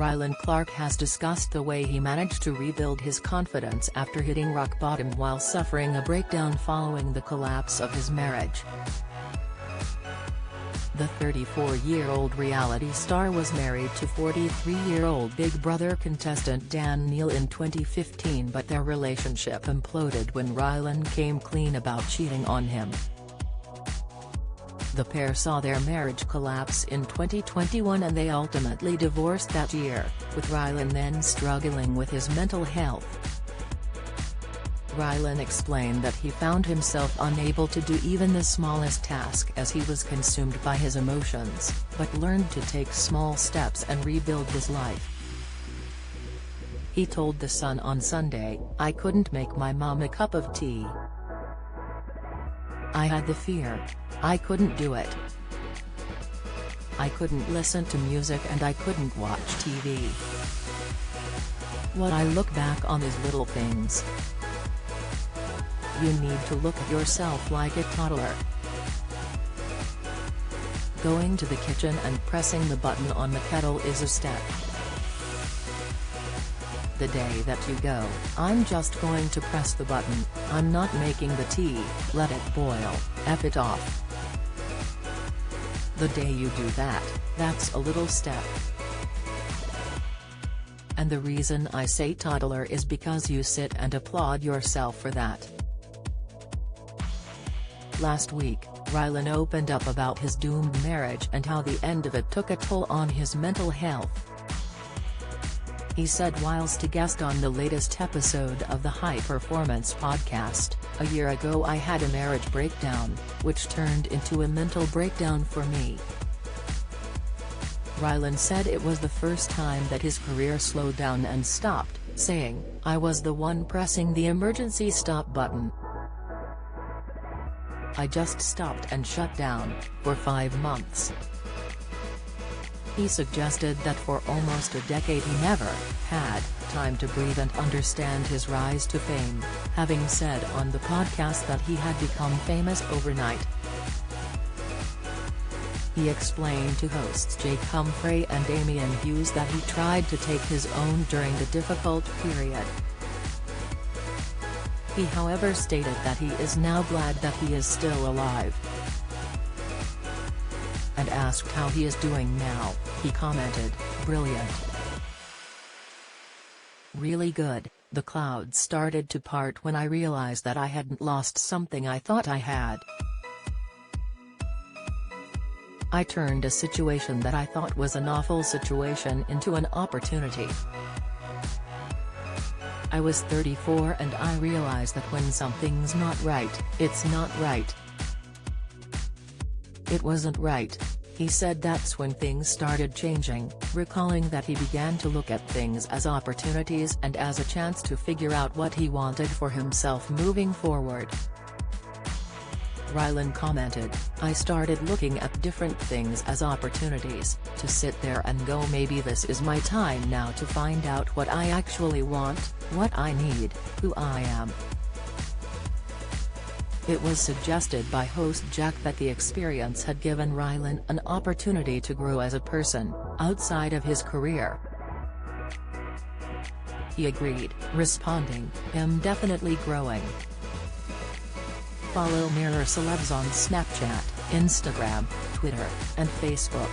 Rylan Clark has discussed the way he managed to rebuild his confidence after hitting rock bottom while suffering a breakdown following the collapse of his marriage. The 34-year-old reality star was married to 43-year-old Big Brother contestant Dan Neil in 2015, but their relationship imploded when Rylan came clean about cheating on him. The pair saw their marriage collapse in 2021 and they ultimately divorced that year, with Rylan then struggling with his mental health. Rylan explained that he found himself unable to do even the smallest task as he was consumed by his emotions, but learned to take small steps and rebuild his life. He told The Sun on Sunday, "I couldn't make my mom a cup of tea. I had the fear. I couldn't do it. I couldn't listen to music and I couldn't watch TV. What I look back on is little things. You need to look at yourself like a toddler. Going to the kitchen and pressing the button on the kettle is a step. The day that you go, I'm just going to press the button, I'm not making the tea, let it boil, F it off. The day you do that, that's a little step. And the reason I say toddler is because you sit and applaud yourself for that." Last week, Rylan opened up about his doomed marriage and how the end of it took a toll on his mental health. He said whilst a guest on the latest episode of the High Performance podcast, "A year ago I had a marriage breakdown, which turned into a mental breakdown for me." Rylan said it was the first time that his career slowed down and stopped, saying, "I was the one pressing the emergency stop button. I just stopped and shut down, for 5 months." He suggested that for almost a decade he never had time to breathe and understand his rise to fame, having said on the podcast that he had become famous overnight. He explained to hosts Jake Humphrey and Damian Hughes that he tried to take his own during the difficult period. He however stated that he is now glad that he is still alive. And asked how he is doing now, he commented, "Brilliant. Really good. The clouds started to part when I realized that I hadn't lost something I thought I had. I turned a situation that I thought was an awful situation into an opportunity. I was 34 and I realized that when something's not right, it's not right. It wasn't right." He said that's when things started changing, recalling that he began to look at things as opportunities and as a chance to figure out what he wanted for himself moving forward. Rylan commented, "I started looking at different things as opportunities, to sit there and go, maybe this is my time now to find out what I actually want, what I need, who I am." It was suggested by host Jack that the experience had given Rylan an opportunity to grow as a person, outside of his career. He agreed, responding, "I'm definitely growing." Follow Mirror Celebs on Snapchat, Instagram, Twitter, and Facebook.